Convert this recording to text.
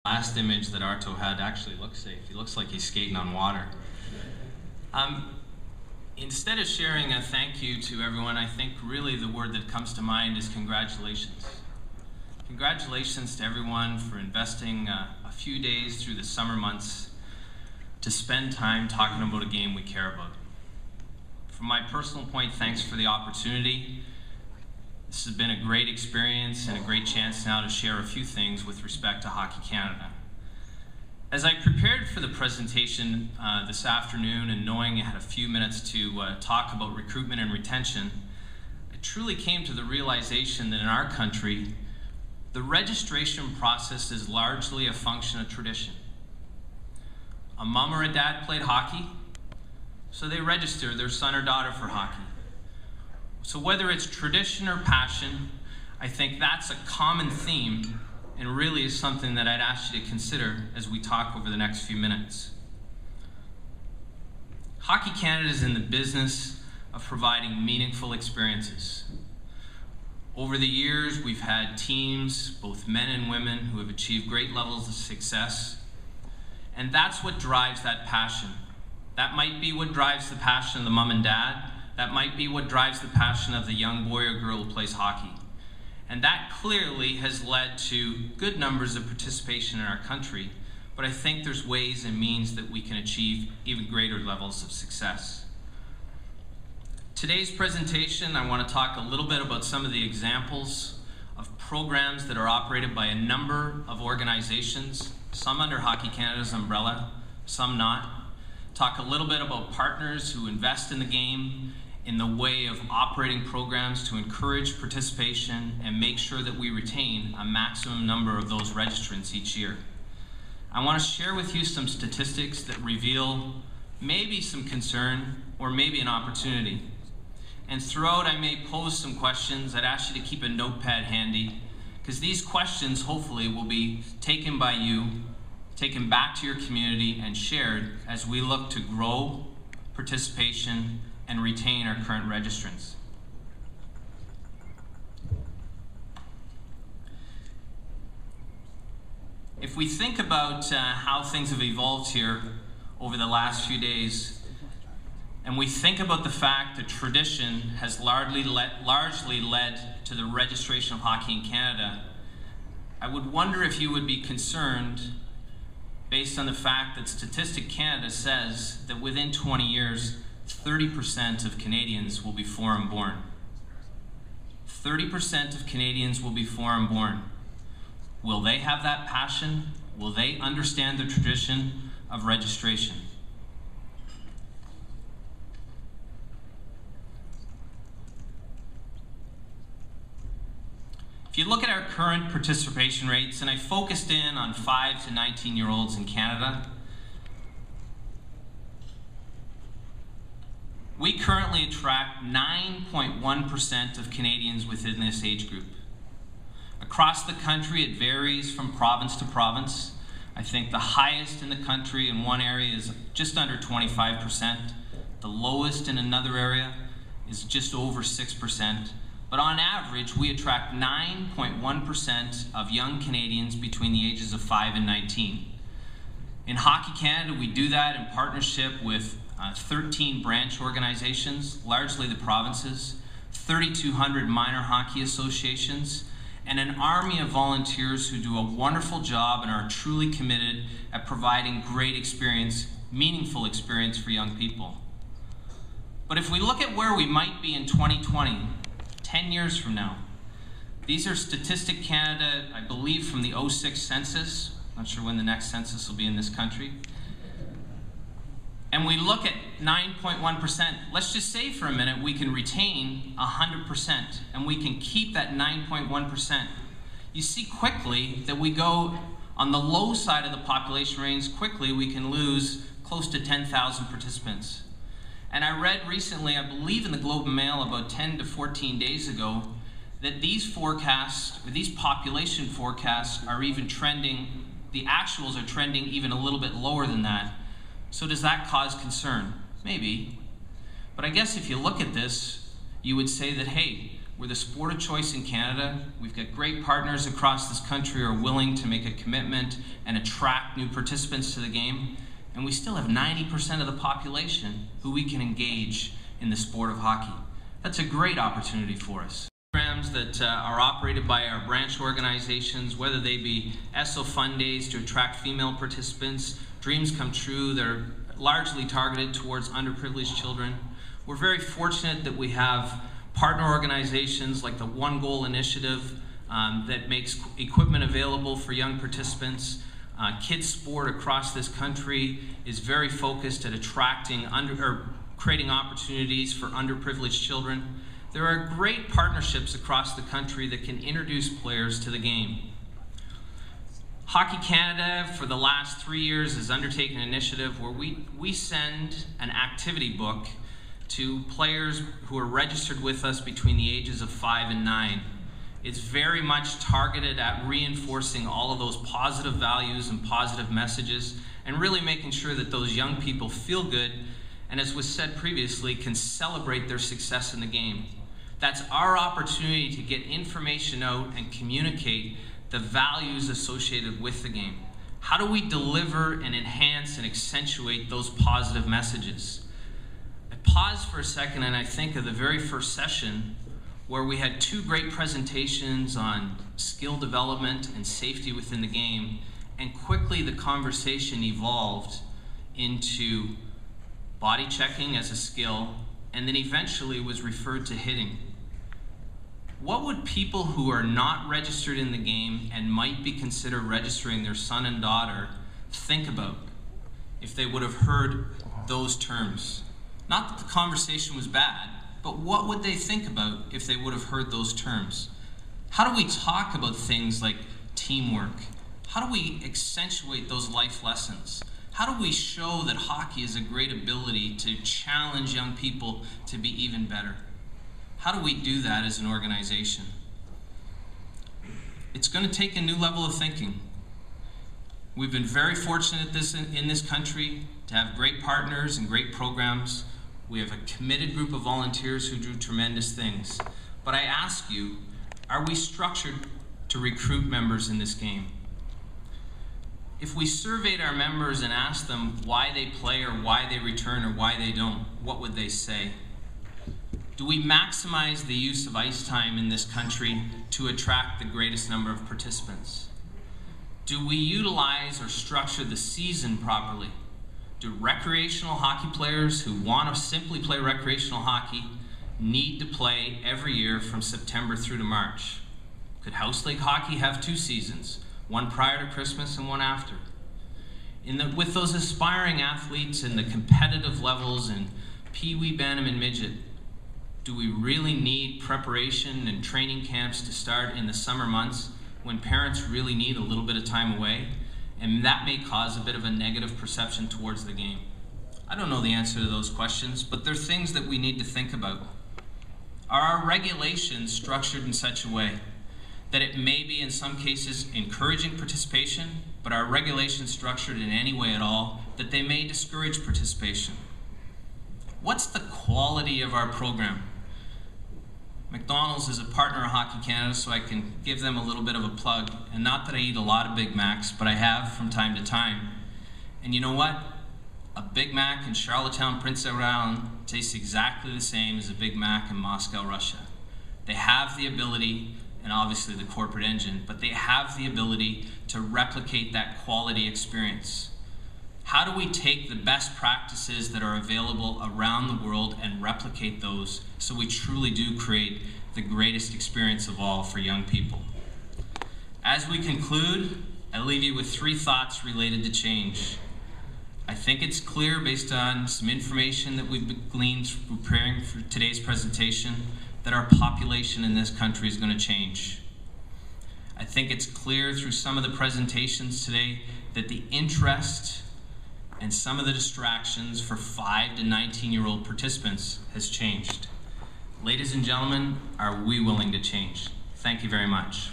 Last image that Arto had actually looks safe. He looks like he's skating on water. Instead of sharing a thank you to everyone, I think really the word that comes to mind is congratulations. Congratulations to everyone for investing a few days through the summer months to spend time talking about a game we care about. From my personal point, thanks for the opportunity. This has been a great experience and a great chance now to share a few things with respect to Hockey Canada. As I prepared for the presentation this afternoon and knowing I had a few minutes to talk about recruitment and retention, I truly came to the realization that in our country, the registration process is largely a function of tradition. A mom or a dad played hockey, so they register their son or daughter for hockey. So whether it's tradition or passion, I think that's a common theme and really is something that I'd ask you to consider as we talk over the next few minutes. Hockey Canada is in the business of providing meaningful experiences. Over the years, we've had teams, both men and women, who have achieved great levels of success, and that's what drives that passion. That might be what drives the passion of the mom and dad. That might be what drives the passion of the young boy or girl who plays hockey. And that clearly has led to good numbers of participation in our country, but I think there's ways and means that we can achieve even greater levels of success. Today's presentation, I want to talk a little bit about some of the examples of programs that are operated by a number of organizations, some under Hockey Canada's umbrella, some not. Talk a little bit about partners who invest in the game in the way of operating programs to encourage participation and make sure that we retain a maximum number of those registrants each year. I want to share with you some statistics that reveal maybe some concern or maybe an opportunity. And throughout, I may pose some questions. I'd ask you to keep a notepad handy, because these questions hopefully will be taken by you, taken back to your community and shared as we look to grow participation and retain our current registrants. If we think about how things have evolved here over the last few days, and we think about the fact that tradition has largely led to the registration of hockey in Canada, I would wonder if you would be concerned based on the fact that Statistic Canada says that within 20 years, 30% of Canadians will be foreign-born. 30% of Canadians will be foreign-born. Will they have that passion? Will they understand the tradition of registration? If you look at our current participation rates, and I focused in on 5 to 19-year-olds in Canada, we currently attract 9.1% of Canadians within this age group. Across the country, it varies from province to province. I think the highest in the country in one area is just under 25%. The lowest in another area is just over 6%. But on average, we attract 9.1% of young Canadians between the ages of 5 and 19. In Hockey Canada, we do that in partnership with 13 branch organizations, largely the provinces, 3,200 minor hockey associations, and an army of volunteers who do a wonderful job and are truly committed at providing great experience, meaningful experience for young people. But if we look at where we might be in 2020, 10 years from now, these are Statistic Canada, I believe from the 06 census. Not sure when the next census will be in this country. And we look at 9.1%, let's just say for a minute we can retain 100% and we can keep that 9.1%. You see quickly that we go on the low side of the population range, quickly we can lose close to 10,000 participants. And I read recently, I believe in the Globe and Mail about 10 to 14 days ago, that these forecasts, or these population forecasts are even trending, the actuals are trending even a little bit lower than that. So does that cause concern? Maybe. But I guess if you look at this, you would say that, hey, We're the sport of choice in Canada. We've got great partners across this country who are willing to make a commitment and attract new participants to the game. And we still have 90% of the population who we can engage in the sport of hockey. That's a great opportunity for us. Programs that are operated by our branch organizations, whether they be ESO Fun Days to attract female participants, Dreams Come True, they're largely targeted towards underprivileged children. We're very fortunate that we have partner organizations like the One Goal Initiative that makes equipment available for young participants. Kids sport across this country is very focused at attracting creating opportunities for underprivileged children. There are great partnerships across the country that can introduce players to the game. Hockey Canada, for the last 3 years, has undertaken an initiative where we send an activity book to players who are registered with us between the ages of 5 and 9. It's very much targeted at reinforcing all of those positive values and positive messages and really making sure that those young people feel good and, as was said previously, can celebrate their success in the game. That's our opportunity to get information out and communicate the values associated with the game. How do we deliver and enhance and accentuate those positive messages? I pause for a second and I think of the very first session where we had 2 great presentations on skill development and safety within the game, and quickly the conversation evolved into body checking as a skill, and then eventually was referred to hitting. What would people who are not registered in the game and might be considered registering their son and daughter think about if they would have heard those terms? Not that the conversation was bad, but what would they think about if they would have heard those terms? How do we talk about things like teamwork? How do we accentuate those life lessons? How do we show that hockey is a great ability to challenge young people to be even better? How do we do that as an organization? It's going to take a new level of thinking. We've been very fortunate in this country to have great partners and great programs. We have a committed group of volunteers who do tremendous things. But I ask you, are we structured to recruit members in this game? If we surveyed our members and asked them why they play or why they return or why they don't, what would they say? Do we maximize the use of ice time in this country to attract the greatest number of participants? Do we utilize or structure the season properly? Do recreational hockey players who want to simply play recreational hockey need to play every year from September through to March? Could House League hockey have 2 seasons, one prior to Christmas and one after? With those aspiring athletes in the competitive levels in Pee Wee, Bantam, and Midget, do we really need preparation and training camps to start in the summer months when parents really need a little bit of time away? And that may cause a bit of a negative perception towards the game. I don't know the answer to those questions, but they're things that we need to think about. Are our regulations structured in such a way that it may be in some cases encouraging participation, but are regulations structured in any way at all that they may discourage participation? What's the quality of our program? McDonald's is a partner of Hockey Canada, so I can give them a little bit of a plug. And not that I eat a lot of Big Macs, but I have from time to time. And you know what? A Big Mac in Charlottetown, Prince Edward Island tastes exactly the same as a Big Mac in Moscow, Russia. They have the ability, and obviously the corporate engine, but they have the ability to replicate that quality experience. How do we take the best practices that are available around the world and replicate those so we truly do create the greatest experience of all for young people? As we conclude, I leave you with 3 thoughts related to change. I think it's clear, based on some information that we've gleaned preparing for today's presentation, that our population in this country is going to change. I think it's clear through some of the presentations today that the interest and some of the distractions for 5 to 19-year-old participants has changed. Ladies and gentlemen, are we willing to change? Thank you very much.